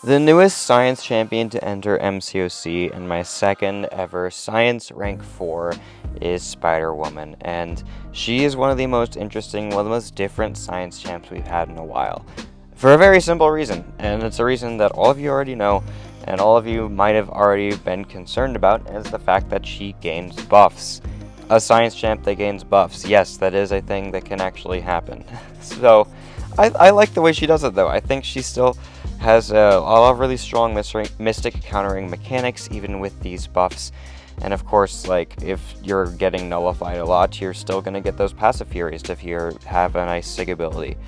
The newest Science Champion to enter MCoC and my second ever Science Rank 4 is Spider-Woman, and she is one of the most interesting, one of the most different Science Champs we've had in a while. For a very simple reason, and it's a reason that all of you already know, and all of you might have already been concerned about, is the fact that she gains buffs. A Science Champ that gains buffs, yes, that is a thing that can actually happen. So, I like the way she does it though. I think she still has a lot of really strong mystic countering mechanics even with these buffs. And of course, like, if you're getting nullified a lot, you're still going to get those passive furies if you have a nice sig ability.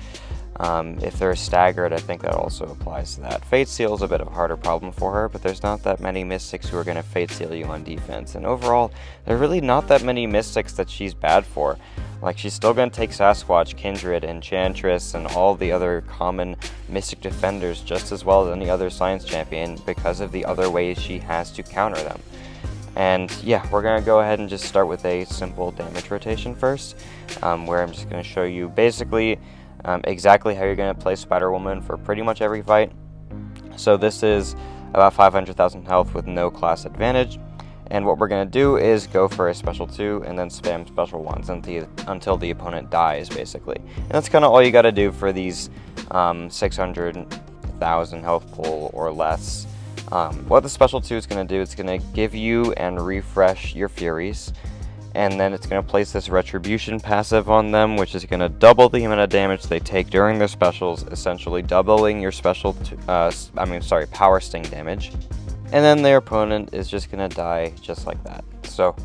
If they're staggered, I think that also applies to that. Fate Seal is a bit of a harder problem for her, but there's not that many mystics who are going to Fate Seal you on defense. And overall, there are really not that many mystics that she's bad for. Like, she's still going to take Sasquatch, Kindred, Enchantress, and all the other common mystic defenders just as well as any other Science Champion because of the other ways she has to counter them. And yeah, we're going to go ahead and just start with a simple damage rotation first, where I'm just going to show you basically exactly how you're going to play Spider-Woman for pretty much every fight. So this is about 500,000 health with no class advantage. And what we're going to do is go for a special 2 and then spam special 1s until the opponent dies, basically. And that's kind of all you got to do for these 600,000 health pool or less. What the special 2 is going to do, it's going to give you and refresh your Furies. And then it's going to place this Retribution passive on them, which is going to double the amount of damage they take during their specials, essentially doubling your Power Sting damage. And then their opponent is just going to die just like that. So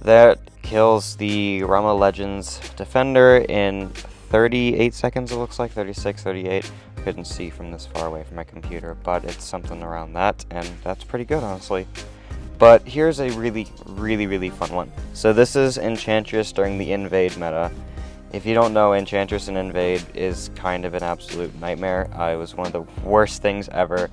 that kills the Realm of Legends defender in 38 seconds, it looks like, 36, 38. Couldn't see from this far away from my computer, but it's something around that, and that's pretty good, honestly. But here's a really fun one. So this is Enchantress during the Invade meta. If you don't know, Enchantress and Invade is kind of an absolute nightmare. It was one of the worst things ever,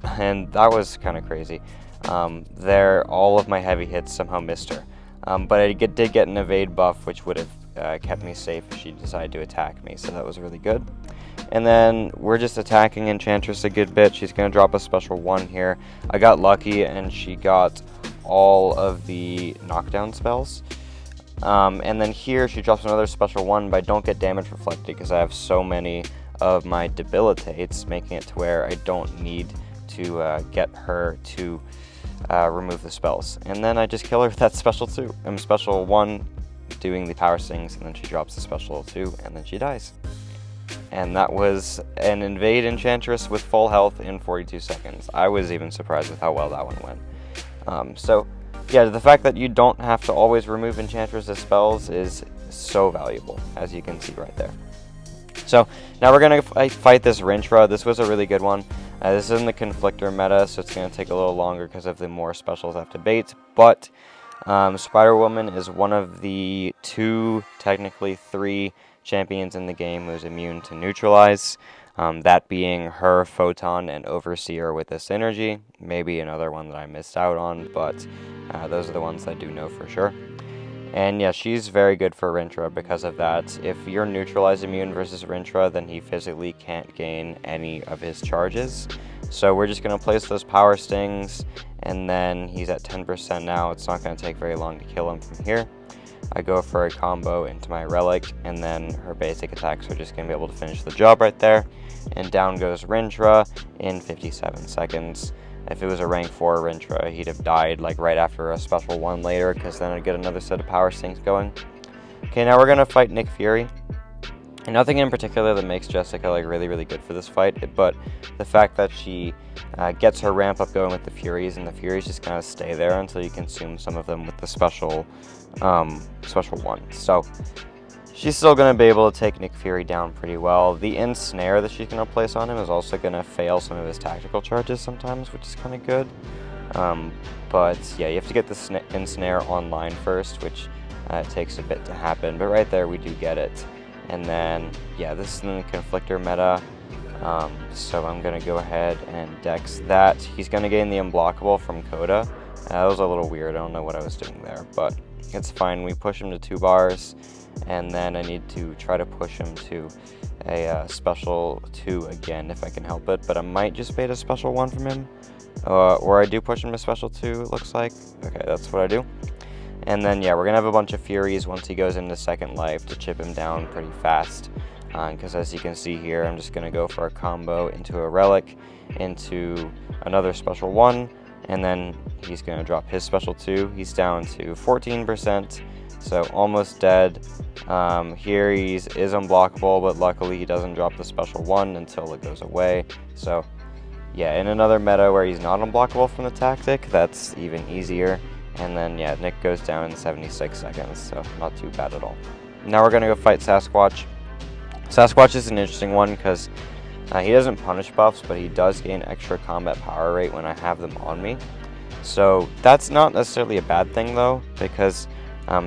and that was kind of crazy. All of my heavy hits somehow missed her. But I did get an Evade buff, which would have kept me safe if she decided to attack me, so that was really good. And then we're just attacking Enchantress a good bit. She's going to drop a special 1 here. I got lucky and she got all of the knockdown spells. And then here she drops another special 1, but I don't get damage reflected because I have so many of my debilitates, making it to where I don't need to get her to remove the spells. And then I just kill her with that special 2. Special 1 doing the power stings, and then she drops the special 2, and then she dies. And that was an Invade Enchantress with full health in 42 seconds. I was even surprised with how well that one went. So, yeah, the fact that you don't have to always remove Enchantress's spells is so valuable, as you can see right there. So, now we're going to fight this Rintra. This was a really good one. This is in the Conflictor meta, so it's going to take a little longer because of the more specials I have to bait. But Spider-Woman is one of the 2, technically 3, champions in the game who's immune to neutralize, that being her, Photon, and Overseer with this synergy. Maybe another one that I missed out on, but those are the ones I do know for sure. And yeah, she's very good for Rintra because of that. If you're neutralized immune versus Rintra, then he physically can't gain any of his charges. So we're just going to place those power stings, and then he's at 10% now. It's not going to take very long to kill him from here. I go for a combo into my Relic, and then her basic attacks are just going to be able to finish the job right there. And down goes Rintra in 57 seconds. If it was a rank 4 Rintra, he'd have died like right after a special 1 later, because then I'd get another set of power stings going. Okay, now we're going to fight Nick Fury. And nothing in particular that makes Jessica like really good for this fight, but the fact that she gets her ramp up going with the Furies, and the Furies just kind of stay there until you consume some of them with the special 1. So she's still going to be able to take Nick Fury down pretty well. The Ensnare that she's going to place on him is also going to fail some of his tactical charges sometimes, which is kind of good. But yeah, you have to get the Ensnare online first, which takes a bit to happen. But right there, we do get it. And then, yeah, this is in the Conflictor meta, so I'm going to go ahead and dex that. He's going to gain the Unblockable from Coda. That was a little weird. I don't know what I was doing there, but it's fine. We push him to 2 bars, and then I need to try to push him to special 2 again if I can help it, but I might just bait a special 1 from him. Or I do push him to special 2, it looks like. Okay, that's what I do. And then, yeah, we're going to have a bunch of Furies once he goes into second life to chip him down pretty fast. Because as you can see here, I'm just going to go for a combo into a Relic, into another special 1, and then he's going to drop his special 2. He's down to 14%, so almost dead. Here he is unblockable, but luckily he doesn't drop the special 1 until it goes away. So yeah, in another meta where he's not unblockable from the tactic, that's even easier. And then yeah, Nick goes down in 76 seconds, so not too bad at all. Now we're going to go fight Sasquatch. Sasquatch is an interesting one because he doesn't punish buffs, but he does gain extra combat power rate when I have them on me. So that's not necessarily a bad thing though, because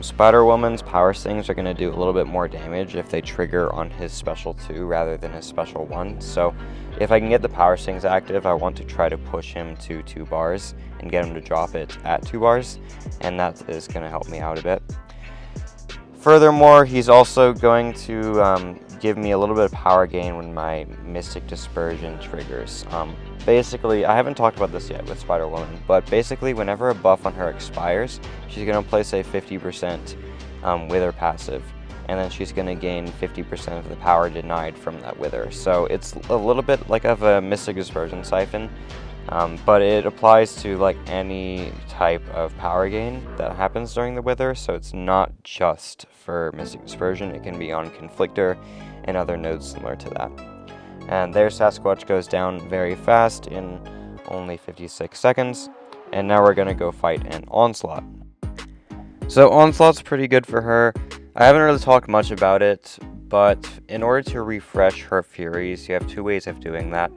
Spider-Woman's power stings are going to do a little bit more damage if they trigger on his special 2 rather than his special 1. So if I can get the power stings active, I want to try to push him to 2 bars and get him to drop it at 2 bars, and that is going to help me out a bit. Furthermore, he's also going to give me a little bit of power gain when my Mystic Dispersion triggers. Basically, I haven't talked about this yet with Spider-Woman, but basically whenever a buff on her expires, she's going to place a 50% Wither passive, and then she's going to gain 50% of the power denied from that Wither. So it's a little bit like of a Mystic Dispersion siphon, but it applies to like any type of power gain that happens during the Wither, so it's not just for Mystic Dispersion, it can be on Conflictor and other nodes similar to that. And there Sasquatch goes down very fast in only 56 seconds, and now we're going to go fight an Onslaught. So Onslaught's pretty good for her. I haven't really talked much about it, but in order to refresh her Furies, you have 2 ways of doing that.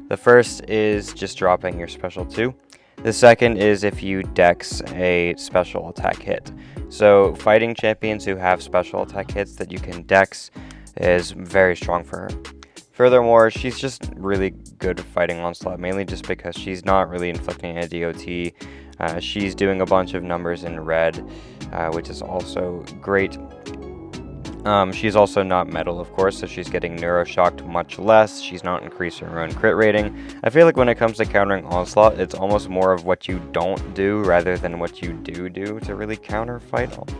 The first is just dropping your special 2. The second is if you dex a special attack hit. So fighting champions who have special attack hits that you can dex is very strong for her. Furthermore, she's just really good fighting Onslaught, mainly just because she's not really inflicting a DOT. She's doing a bunch of numbers in red, which is also great. She's also not metal, of course, so she's getting neuroshocked much less. She's not increasing her own crit rating. I feel like when it comes to countering Onslaught, it's almost more of what you don't do rather than what you do to really counter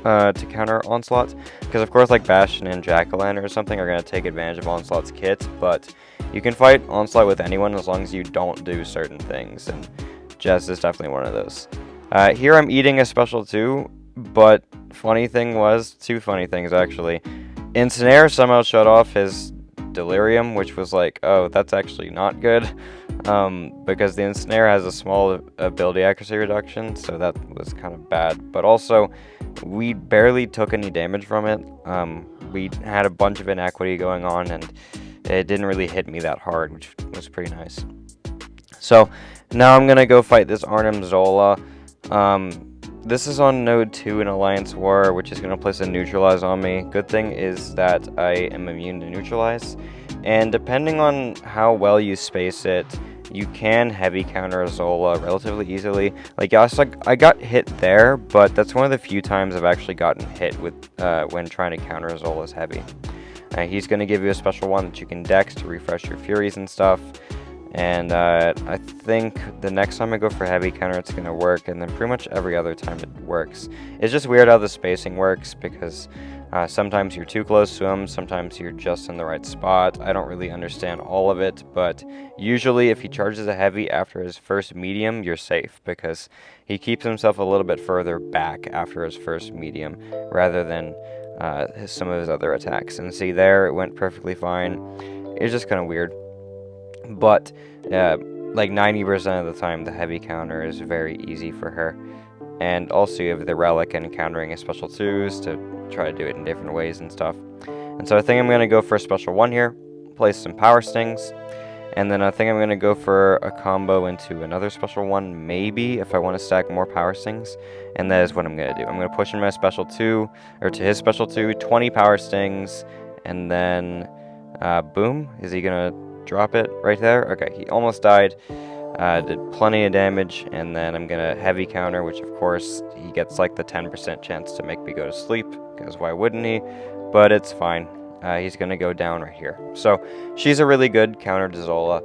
Onslaught. Because of course, like Bastion and Jack-o'-lantern or something are going to take advantage of Onslaught's kit, but you can fight Onslaught with anyone as long as you don't do certain things, and Jess is definitely one of those. Here I'm eating a special 2, but funny thing was, 2 funny things actually. Ensnare somehow shut off his Delirium, which was like, oh, that's actually not good, because the Ensnare has a small ability accuracy reduction, so that was kind of bad. But also, we barely took any damage from it. We had a bunch of inequity going on, and it didn't really hit me that hard, which was pretty nice. So now I'm gonna go fight this Arnim Zola. This is on node 2 in Alliance War, which is going to place a Neutralize on me. Good thing is that I am immune to Neutralize, and depending on how well you space it, you can heavy counter Zola relatively easily. Like, I got hit there, but that's one of the few times I've actually gotten hit with when trying to counter Zola's heavy. He's going to give you a special 1 that you can dex to refresh your Furies and stuff. And I think the next time I go for heavy counter, it's going to work, and then pretty much every other time it works. It's just weird how the spacing works, because sometimes you're too close to him, sometimes you're just in the right spot. I don't really understand all of it, but usually if he charges a heavy after his first medium, you're safe, because he keeps himself a little bit further back after his first medium, rather than some of his other attacks. And see there, it went perfectly fine. It's just kind of weird. But like 90% of the time, the heavy counter is very easy for her. And also you have the Relic and countering his special 2s to try to do it in different ways and stuff. And so I think I'm going to go for a special 1 here, place some power stings, and then I think I'm going to go for a combo into another special 1, maybe, if I want to stack more power stings. And that is what I'm going to do. I'm going to push in my special 2, or to his special 2, 20 power stings, and then boom. Is he going to drop it right there? Okay, he almost died. Did plenty of damage, and then I'm gonna heavy counter, which of course he gets like the 10% chance to make me go to sleep, because why wouldn't he? But it's fine. he's going to go down right here. So she's a really good counter to Zola.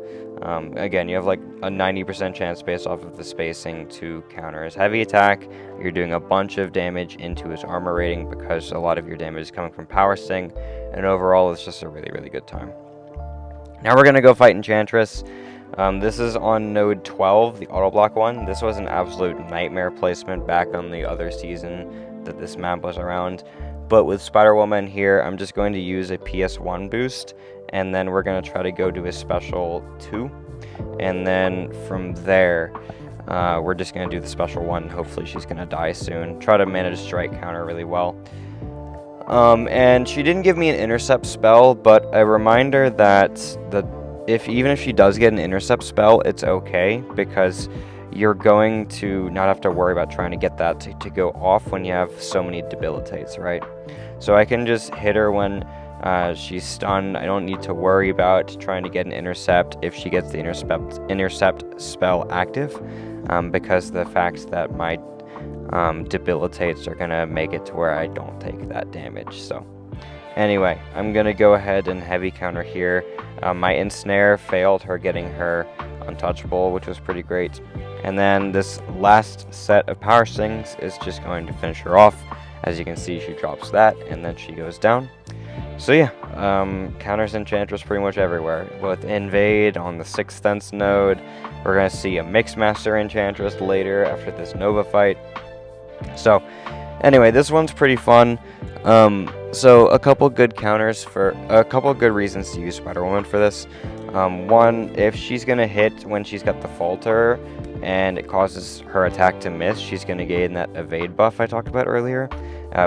Again, you have like a 90% chance based off of the spacing to counter his heavy attack. You're doing a bunch of damage into his armor rating because a lot of your damage is coming from power sting, and overall it's just a really, really good time. Now we're going to go fight Enchantress. This is on node 12, the auto block one. This was an absolute nightmare placement back on the other season that this map was around. But with Spider-Woman here, I'm just going to use a PS1 boost, and then we're going to try to go to a special 2. And then from there, we're just going to do the special 1. Hopefully she's going to die soon. Try to manage strike counter really well. And she didn't give me an intercept spell, but a reminder that even if she does get an intercept spell, it's okay, because you're going to not have to worry about trying to get that to go off when you have so many debilitates, right? So I can just hit her when she's stunned. I don't need to worry about trying to get an intercept if she gets the intercept spell active, because the fact that my debilitates are going to make it to where I don't take that damage. So anyway, I'm going to go ahead and heavy counter here. My ensnare failed her getting her untouchable, which was pretty great. And then this last set of power stings is just going to finish her off. As you can see, she drops that, and then she goes down. So yeah, counters Enchantress pretty much everywhere. With Invade on the 6th Sense node, we're going to see a Mixmaster Enchantress later after this Nova fight. So anyway, this one's pretty fun. So a couple good reasons to use Spider-Woman for this. One, if she's going to hit when she's got the Falter and it causes her attack to miss, she's going to gain that evade buff I talked about earlier,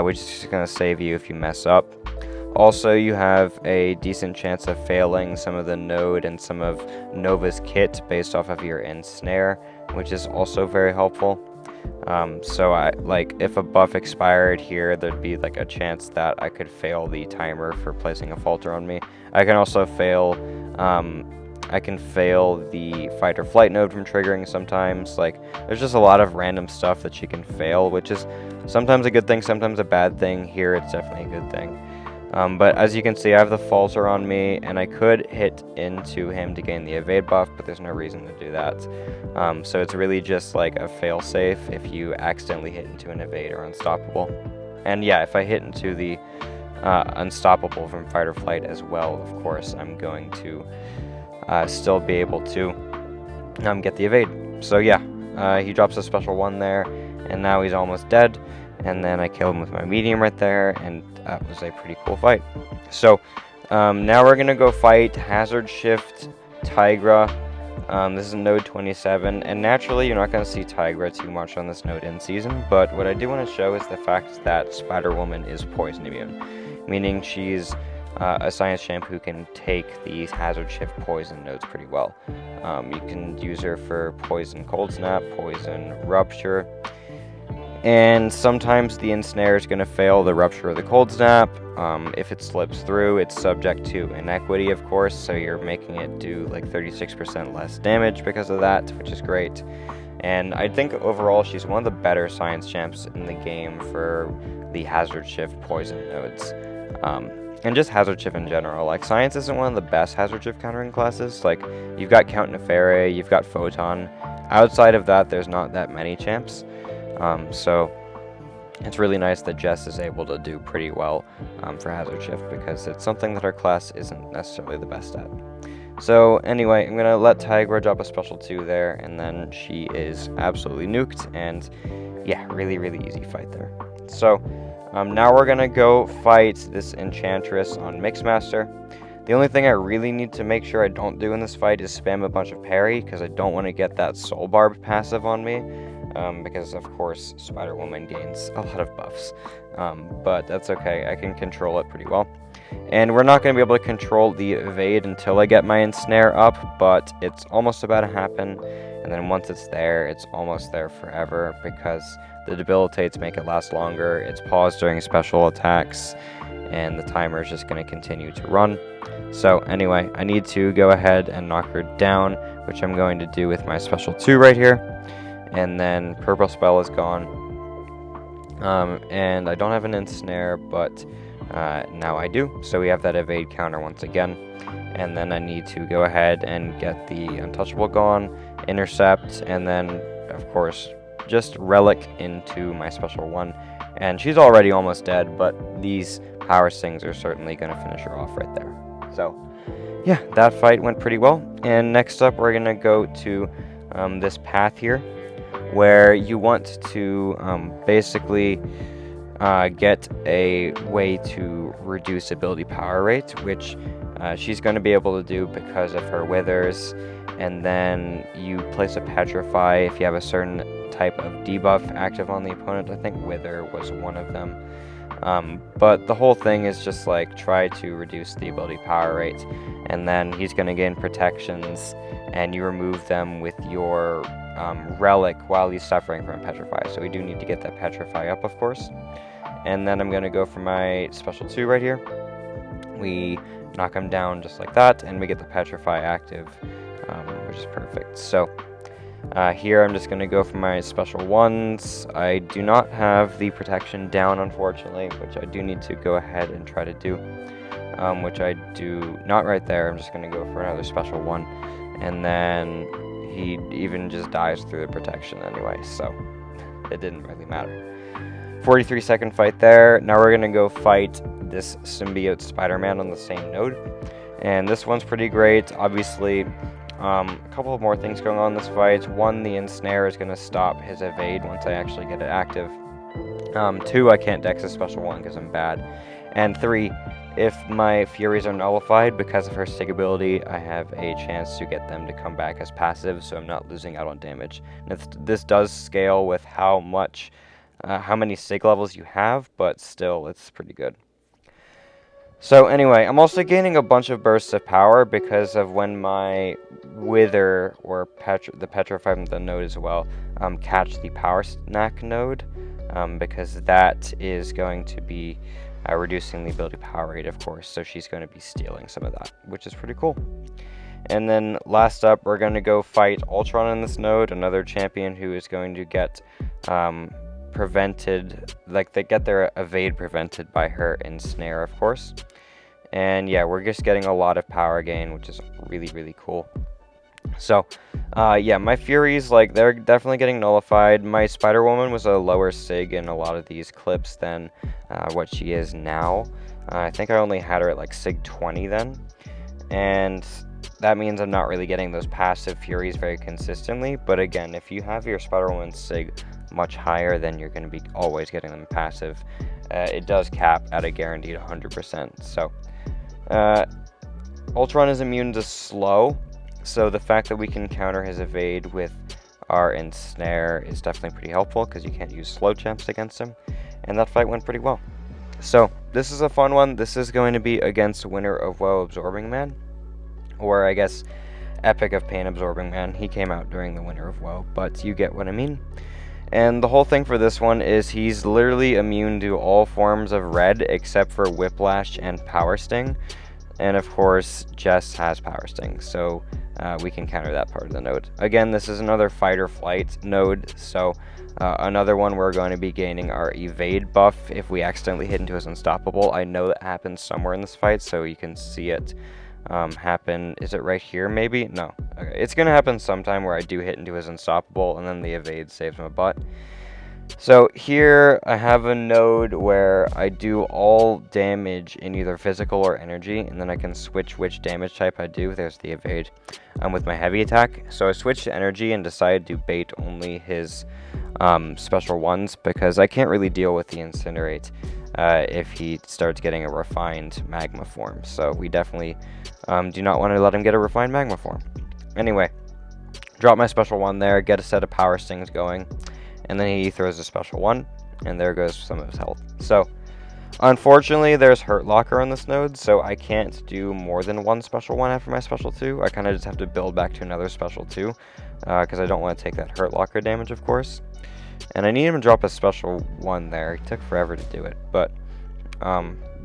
which is going to save you if you mess up. Also, you have a decent chance of failing some of the node and some of Nova's kit based off of your ensnare, which is also very helpful. So if a buff expired here, there'd be like a chance that I could fail the timer for placing a Falter on me. I can also fail the fight or flight node from triggering sometimes. Like, there's just a lot of random stuff that she can fail, which is sometimes a good thing, sometimes a bad thing. Here, it's definitely a good thing. But as you can see, I have the Falter on me, and I could hit into him to gain the evade buff, but there's no reason to do that. So it's really just like a fail-safe if you accidentally hit into an evade or unstoppable. And yeah, if I hit into the unstoppable from fight or flight as well, of course, I'm going to still be able to get the evade. So yeah, he drops a special 1 there, and now he's almost dead. And then I kill him with my medium right there, and that was a pretty cool fight. So now we're going to go fight Hazard Shift Tigra. This is node 27, and naturally you're not going to see Tigra too much on this node in season, but what I do want to show is the fact that Spider-Woman is poison immune, meaning she's a science champ who can take these Hazard Shift poison nodes pretty well. You can use her for poison cold snap, poison rupture, and sometimes the ensnare is going to fail the rupture or the cold snap. If it slips through, it's subject to inequity, of course, so you're making it do like 36% less damage because of that, which is great. And I think overall she's one of the better science champs in the game for the Hazard Shift poison nodes. And just Hazard Shift in general. Like, Science isn't one of the best Hazard Shift countering classes. Like, you've got Count Nefere, you've got Photon. Outside of that, there's not that many champs. So it's really nice that Jess is able to do pretty well for Hazard Shift, because it's something that our class isn't necessarily the best at. So anyway, I'm going to let Tigra drop a special 2 there, and then she is absolutely nuked, and yeah, really, really easy fight there. So now we're going to go fight this Enchantress on Mixmaster. The only thing I really need to make sure I don't do in this fight is spam a bunch of parry, because I don't want to get that Soul Barb passive on me. Because of course Spider-Woman gains a lot of buffs, but that's okay, I can control it pretty well. And we're not going to be able to control the evade until I get my ensnare up, but it's almost about to happen, and then once it's there, it's almost there forever, because the debilitates make it last longer, it's paused during special attacks, and the timer is just going to continue to run. So anyway, I need to go ahead and knock her down, which I'm going to do with my special 2 right here. And then purple spell is gone, and I don't have an ensnare, but Now I do, so we have that evade counter once again. And then I need to go ahead and get the untouchable gone, intercept, and then, of course, just relic into my special one. And she's already almost dead, but these power stings are certainly going to finish her off right there. So, yeah, that fight went pretty well. And next up, we're going to go to this path here, where you want to basically get a way to reduce ability power rate, which she's going to be able to do because of her withers. And then you place a petrify if you have a certain type of debuff active on the opponent. I think wither was one of them. But the whole thing is just like try to reduce the ability power rate, and then he's going to gain protections, and you remove them with your relic while he's suffering from petrify. So we do need to get that petrify up, of course. And then I'm going to go for my special 2 right here. We knock him down just like that, and we get the petrify active, which is perfect. So here I'm just going to go for my special 1s. I do not have the protection down, unfortunately, which I do need to go ahead and try to do, which I do not right there. I'm just going to go for another special 1, and then he even just dies through the protection anyway, so it didn't really matter. 43-second fight there. Now we're going to go fight this symbiote Spider-Man on the same node, and this one's pretty great. Obviously, a couple of more things going on in this fight. 1, the ensnare is going to stop his evade once I actually get it active. 2, I can't dex a special 1 because I'm bad. And 3, if my Furies are nullified because of her Sig ability, I have a chance to get them to come back as passive, so I'm not losing out on damage. And this does scale with how many Sig levels you have, but still, it's pretty good. So anyway, I'm also gaining a bunch of bursts of power because of when my Wither, or the Petrify from the node as well, catch the Power Snack node, because that is going to be reducing the ability power rate, of course, so she's going to be stealing some of that, which is pretty cool. And then last up, we're going to go fight Ultron in this node, another champion who is going to get prevented, like they get their evade prevented by her ensnare, of course. And yeah, we're just getting a lot of power gain, which is really, really cool. So yeah, my Furies, like, they're definitely getting nullified. My Spider-Woman was a lower Sig in a lot of these clips than what she is now. I think I only had her at like Sig 20 then, and that means I'm not really getting those passive Furies very consistently. But again, if you have your Spider-Woman Sig much higher, then you're going to be always getting them passive. It does cap at a guaranteed 100%. So Ultron is immune to slow, so the fact that we can counter his evade with our ensnare is definitely pretty helpful, because you can't use slow champs against him, and that fight went pretty well. So this is a fun one. This is going to be against winner of Woe Absorbing Man, or I guess Epic of Pain Absorbing Man. He came out during the winner of Woe, but you get what I mean. And the whole thing for this one is he's literally immune to all forms of red except for Whiplash and Power Sting. And of course, Jess has Power Sting, so we can counter that part of the node. Again, this is another fight or flight node, so another one we're going to be gaining our evade buff if we accidentally hit into his unstoppable. I know that happens somewhere in this fight, so you can see it happen. Is it right here maybe? No. Okay, it's gonna happen sometime where I do hit into his unstoppable and then the evade saves my butt. So here I have a node where I do all damage in either physical or energy, and then I can switch which damage type I do. There's the evade with my heavy attack. So I switched to energy and decided to bait only his special 1s, because I can't really deal with the incinerate if he starts getting a refined magma form. So we definitely do not want to let him get a refined magma form. Anyway, drop my special 1 there, get a set of power stings going, and then he throws a special 1, and there goes some of his health. So unfortunately, there's Hurt Locker on this node, so I can't do more than 1 special 1 after my special 2. I kind of just have to build back to another special 2, because I don't want to take that Hurt Locker damage, of course. And I need him to drop a special 1 there. It took forever to do it, but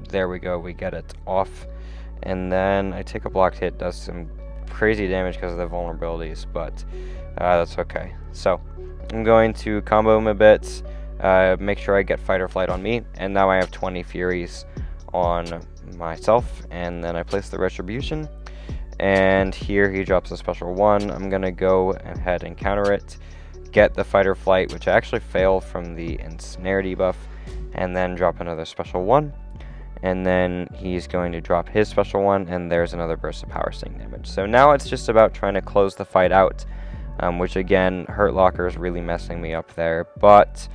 there we go. We get it off. And then I take a blocked hit, does some crazy damage because of the vulnerabilities, but that's okay. So I'm going to combo him a bit, make sure I get fight or flight on me, and now I have 20 Furies on myself, and then I place the Retribution, and here he drops a special 1. I'm going to go ahead and counter it, get the Fight or Flight, which I actually fail from the Ensnare debuff, and then drop another special 1. And then he's going to drop his special 1, and there's another burst of Power Sting damage. So now it's just about trying to close the fight out, which again, Hurt Locker is really messing me up there, but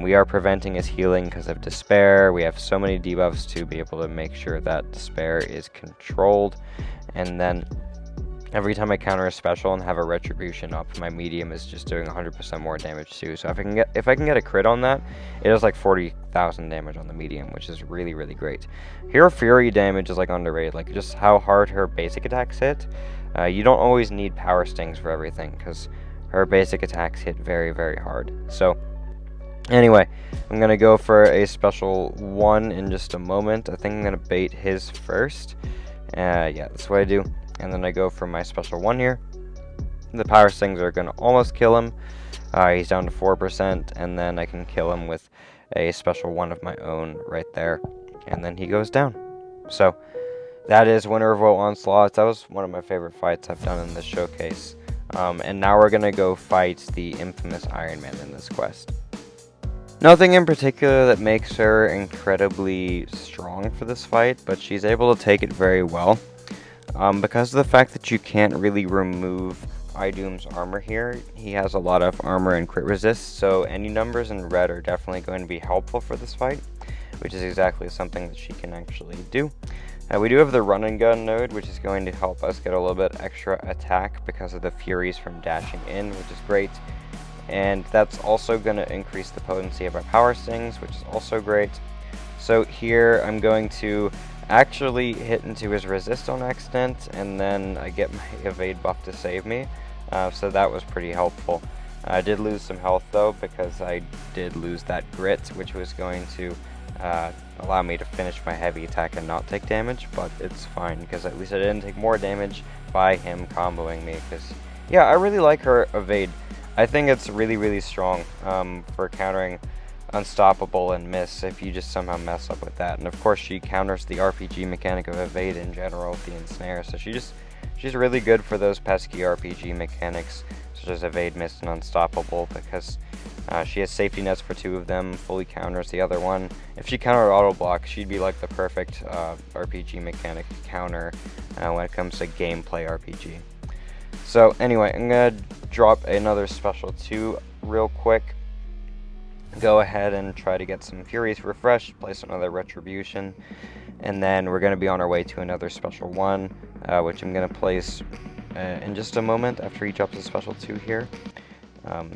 we are preventing his healing because of Despair. We have so many debuffs to be able to make sure that Despair is controlled, and then every time I counter a special and have a Retribution up, my medium is just doing 100% more damage too. So if I can get a crit on that, it does like 40,000 damage on the medium, which is really, really great. Hero Fury damage is like underrated, like just how hard her basic attacks hit. You don't always need Power Stings for everything, because her basic attacks hit very, very hard. So anyway, I'm going to go for a special 1 in just a moment. I think I'm going to bait his first. Yeah, that's what I do. And then I go for my special 1 here. The Power Stings are going to almost kill him. He's down to 4%, and then I can kill him with a special 1 of my own right there. And then he goes down. So that is winner of Woe Onslaught. That was one of my favorite fights I've done in this showcase. And now we're going to go fight the infamous Iron Man in this quest. Nothing in particular that makes her incredibly strong for this fight, but she's able to take it very well. Because of the fact that you can't really remove Idum's armor here, he has a lot of armor and crit resist, so any numbers in red are definitely going to be helpful for this fight, which is exactly something that she can actually do. We do have the run and gun node, which is going to help us get a little bit extra attack because of the Furies from dashing in, which is great. And that's also going to increase the potency of our Power Stings, which is also great. So here I'm going to actually hit into his resist on accident, and then I get my evade buff to save me, so that was pretty helpful. I did lose some health though, because I did lose that grit, which was going to allow me to finish my heavy attack and not take damage, but it's fine, because at least I didn't take more damage by him comboing me, because yeah, I really like her evade. I think it's really, really strong for countering Unstoppable and Miss if you just somehow mess up with that. And of course she counters the RPG mechanic of evade in general with the Ensnare, so she's really good for those pesky RPG mechanics such as evade, miss, and Unstoppable, because she has safety nets for 2 of them, fully counters the other one. If she countered auto block, she'd be like the perfect RPG mechanic counter when it comes to gameplay RPG. So anyway, I'm gonna drop another special 2 real quick. Go ahead and try to get some Furies refreshed, place another Retribution, and then we're going to be on our way to another special 1, which I'm going to place in just a moment after he drops a special 2 here.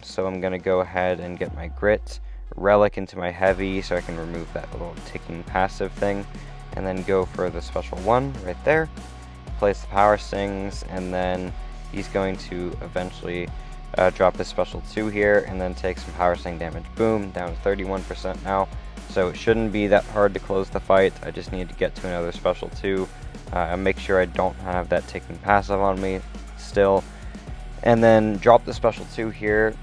So I'm going to go ahead and get my Grit, Relic into my Heavy so I can remove that little ticking passive thing, and then go for the special 1 right there, place the Power Stings, and then he's going to eventually drop his special 2 here, and then take some Power Sting damage. Boom, down to 31% now. So it shouldn't be that hard to close the fight. I just need to get to another special 2, and make sure I don't have that ticking passive on me still. And then drop the special 2 here,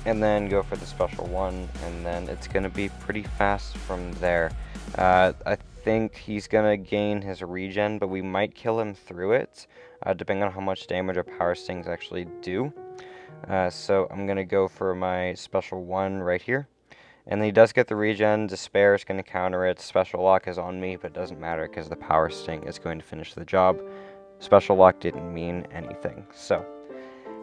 and then go for the special 1, and then it's going to be pretty fast from there. I think he's going to gain his regen, but we might kill him through it, depending on how much damage our Power Stings actually do. So I'm going to go for my special 1 right here. And then he does get the regen. Despair is going to counter it. Special Lock is on me, but it doesn't matter because the Power Sting is going to finish the job. Special Lock didn't mean anything. So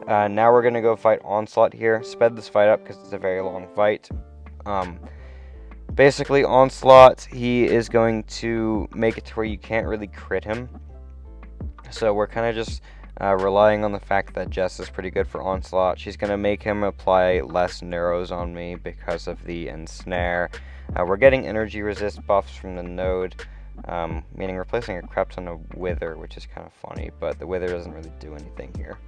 now we're going to go fight Onslaught here. Sped this fight up because it's a very long fight. Basically, Onslaught, he is going to make it to where you can't really crit him. So we're kind of just relying on the fact that Jess is pretty good for Onslaught. She's going to make him apply less neuros on me because of the Ensnare. We're getting energy resist buffs from the node, meaning replacing a Crept on a Wither, which is kind of funny, but the Wither doesn't really do anything here.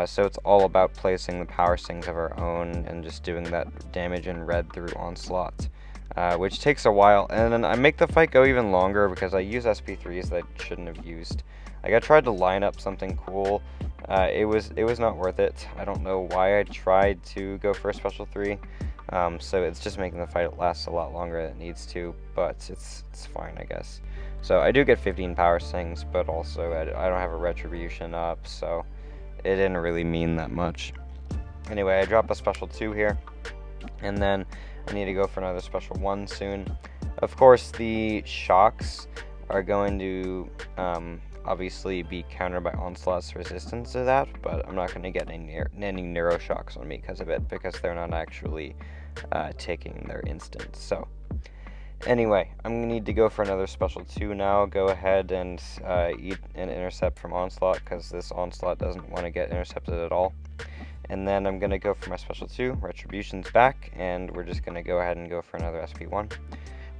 So it's all about placing the Power Stings of our own and just doing that damage in red through Onslaught, which takes a while. And then I make the fight go even longer because I use SP3s that I shouldn't have used. Like, I tried to line up something cool. It was not worth it. I don't know why I tried to go for a special 3. So it's just making the fight last a lot longer than it needs to, but it's fine, I guess. So I do get 15 power stings, but also I don't have a retribution up, so it didn't really mean that much. Anyway, I drop a special 2 here, and then I need to go for another special 1 soon. Of course, the shocks are going to obviously be countered by Onslaught's resistance to that, but I'm not going to get any neuro shocks on me because of it, because they're not actually taking their instant. So anyway, I'm going to need to go for another special 2 now. Go ahead and eat an intercept from Onslaught, because this Onslaught doesn't want to get intercepted at all. And then I'm going to go for my special 2, Retribution's back, and we're just going to go ahead and go for another SP1,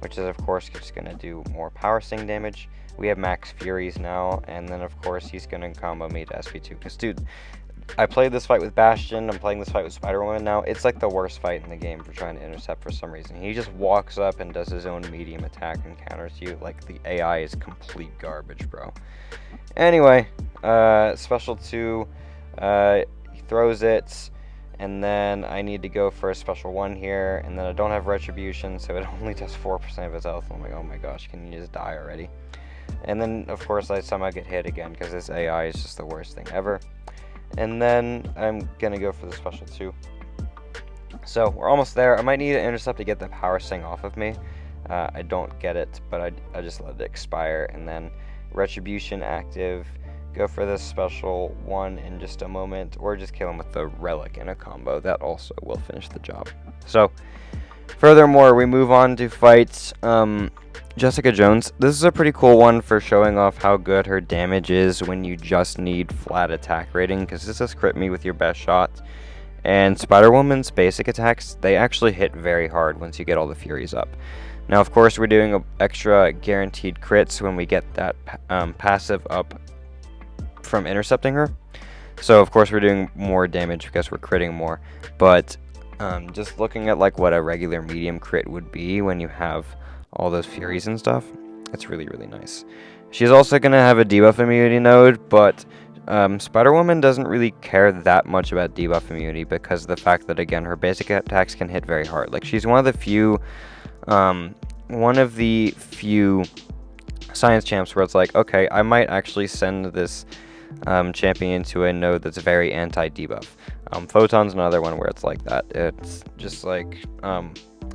which is of course just going to do more power sting damage. We have max Furies now, and then of course he's going to combo me to SP2, because dude, I played this fight with Bastion, I'm playing this fight with Spider-Woman now. It's like the worst fight in the game for trying to intercept for some reason. He just walks up and does his own medium attack and counters you. Like, the AI is complete garbage, bro. Anyway, special 2, he throws it, and then I need to go for a special 1 here, and then I don't have Retribution, so it only does 4% of his health. I'm like, oh my gosh, can you just die already? And then, of course, I somehow get hit again, because this AI is just the worst thing ever. And then I'm going to go for the special 2. So we're almost there. I might need an intercept to get the power sting off of me. I don't get it, but I just let it expire. And then Retribution active. Go for this special 1 in just a moment, or just kill him with the relic in a combo. That also will finish the job. So furthermore, we move on to fight Jessica Jones. This is a pretty cool one for showing off how good her damage is when you just need flat attack rating, because this does crit me with your best shot. And Spider-Woman's basic attacks, they actually hit very hard once you get all the Furies up. Now, of course, we're doing extra guaranteed crits when we get that passive up from intercepting her. So, of course, we're doing more damage because we're critting more. But just looking at like what a regular medium crit would be when you have all those Furies and stuff, it's really, really nice. She's also going to have a debuff immunity node, but Spider-Woman doesn't really care that much about debuff immunity because of the fact that, again, her basic attacks can hit very hard. Like, she's one of the few science champs where it's like, okay, I might actually send this champion to a node that's very anti-debuff. Photon's another one where it's like that. It's just like,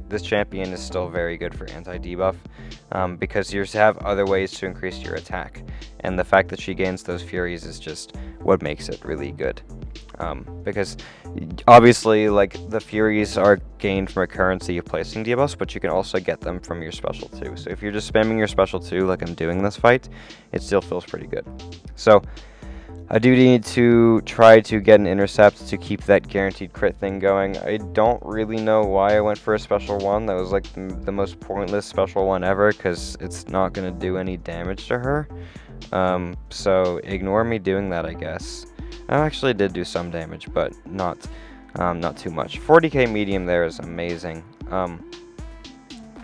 this champion is still very good for anti-debuff, because you have other ways to increase your attack, and the fact that she gains those Furies is just what makes it really good. Because obviously, like, the Furies are gained from a currency of placing debuffs, but you can also get them from your special 2. So if you're just spamming your special 2 like I'm doing this fight, it still feels pretty good. So I do need to try to get an intercept to keep that guaranteed crit thing going. I don't really know why I went for a special 1. That was like the most pointless special 1 ever, because it's not going to do any damage to her. So ignore me doing that, I guess. I actually did do some damage, but not too much. 40k medium there is amazing.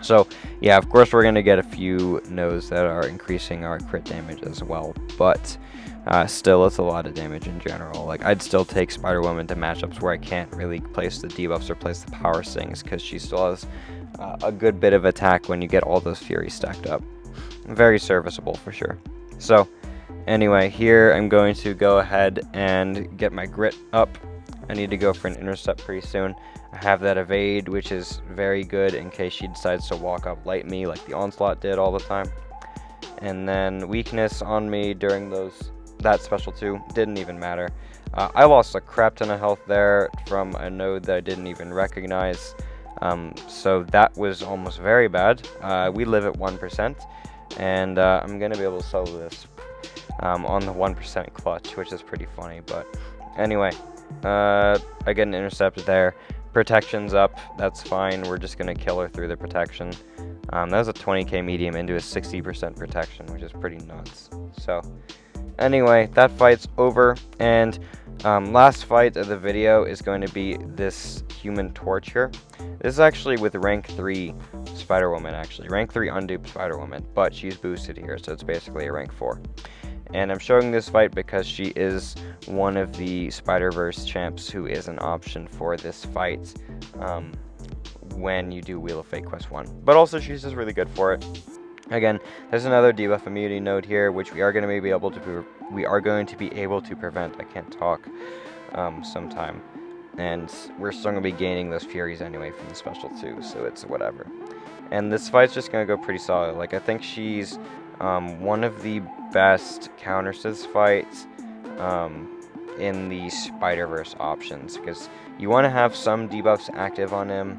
So yeah, of course we're going to get a few nodes that are increasing our crit damage as well, but still, it's a lot of damage in general. Like, I'd still take Spider-Woman to matchups where I can't really place the debuffs or place the power stings, because she still has a good bit of attack when you get all those Furies stacked up. Very serviceable for sure. So anyway, here I'm going to go ahead and get my grit up. I need to go for an intercept pretty soon. I have that evade, which is very good in case she decides to walk up light me like the Onslaught did all the time. And then weakness on me during that special 2 didn't even matter. I lost a crap ton of health there from a node that I didn't even recognize, so that was almost very bad. We live at 1%, and I'm gonna be able to solo this on the 1% clutch, which is pretty funny. But anyway, I get an intercept there. Protection's up, that's fine. We're just gonna kill her through the protection. That was a 20k medium into a 60% protection, which is pretty nuts. So anyway, that fight's over, and last fight of the video is going to be this Human Torch here. This is actually with rank 3 Spider-Woman, actually. Rank 3 unduped Spider-Woman, but she's boosted here, so it's basically a rank 4. And I'm showing this fight because she is one of the Spider-Verse champs who is an option for this fight. when you do Wheel of Fate Quest 1. But also, she's just really good for it. Again, there's another debuff immunity node here, which we are going to be able to prevent. I can't talk sometime. And we're still going to be gaining those Furies anyway from the special 2, so it's whatever. And this fight's just going to go pretty solid. Like, I think she's one of the best counters to this fight in the Spider-Verse options, because you want to have some debuffs active on him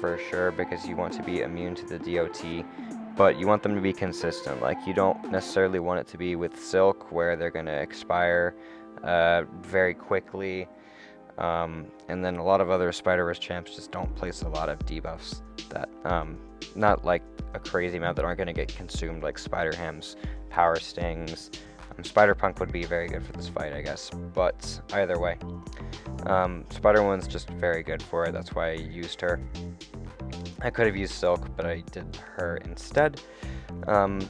for sure, because you want to be immune to the DOT, but you want them to be consistent. Like, you don't necessarily want it to be with Silk, where they're going to expire very quickly. And then a lot of other Spider-Verse champs just don't place a lot of debuffs that, not like a crazy amount, that aren't going to get consumed, like Spider-Ham's Power Stings. Spider-Punk would be very good for this fight, I guess, but either way. Spider-Woman's just very good for it, that's why I used her. I could have used Silk, but I did her instead.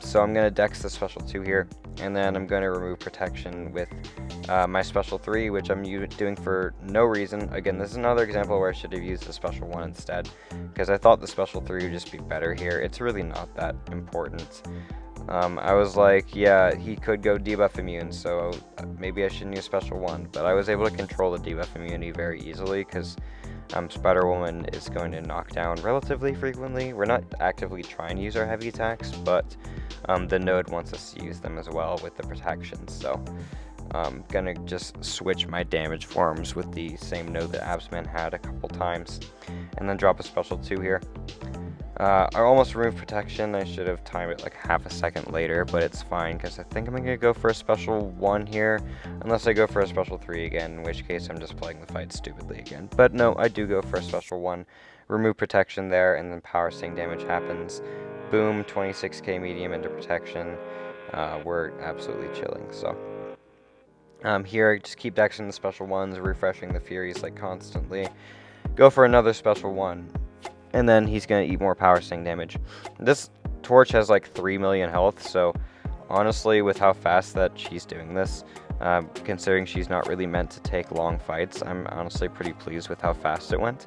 So I'm going to Dex the special 2 here, and then I'm going to remove protection with my special 3, which I'm doing for no reason. Again, this is another example where I should have used the special 1 instead, because I thought the special 3 would just be better here. It's really not that important. I was like, yeah, he could go debuff immune, so maybe I shouldn't use special 1, but I was able to control the debuff immunity very easily, because Spider-Woman is going to knock down relatively frequently. We're not actively trying to use our heavy attacks, but the node wants us to use them as well with the protection, so I'm gonna just switch my damage forms with the same node that Absman had a couple times, and then drop a special 2 here. I almost removed protection. I should have timed it like half a second later, but it's fine, because I think I'm going to go for a special 1 here, unless I go for a special 3 again, in which case I'm just playing the fight stupidly again. But no, I do go for a special 1, remove protection there, and then Power Sting damage happens. Boom, 26k medium into protection. We're absolutely chilling, so. Here, I just keep dexing the special 1s, refreshing the Furies like constantly. Go for another special 1. And then he's going to eat more Power Sting damage. This Torch has like 3 million health, so honestly, with how fast that she's doing this, considering she's not really meant to take long fights, I'm honestly pretty pleased with how fast it went.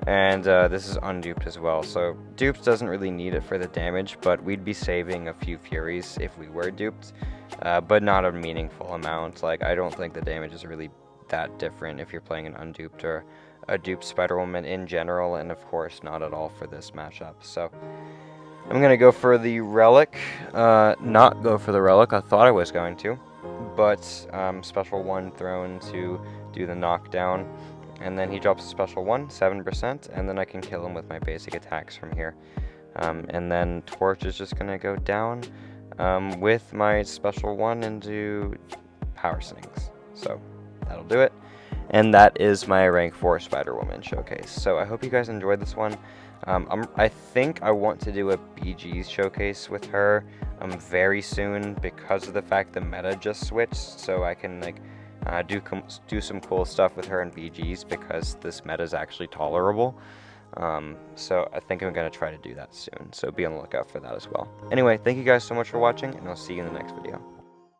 And this is unduped as well, so duped doesn't really need it for the damage, but we'd be saving a few Furies if we were duped, but not a meaningful amount. Like, I don't think the damage is really that different if you're playing an unduped or a duped Spider-Woman in general, and of course not at all for this matchup. So I'm gonna go for the Relic, not go for the Relic. I thought I was going to, but special 1 thrown to do the knockdown, and then he drops a special 1, 7%, and then I can kill him with my basic attacks from here. And then Torch is just gonna go down with my special 1 and do Power Stings. So that'll do it. And that is my rank 4 Spider-Woman showcase. So I hope you guys enjoyed this one. I think I want to do a BG's showcase with her very soon, because of the fact the meta just switched. So I can like do some cool stuff with her in BG's, because this meta is actually tolerable. So I think I'm going to try to do that soon. So be on the lookout for that as well. Anyway, thank you guys so much for watching, and I'll see you in the next video.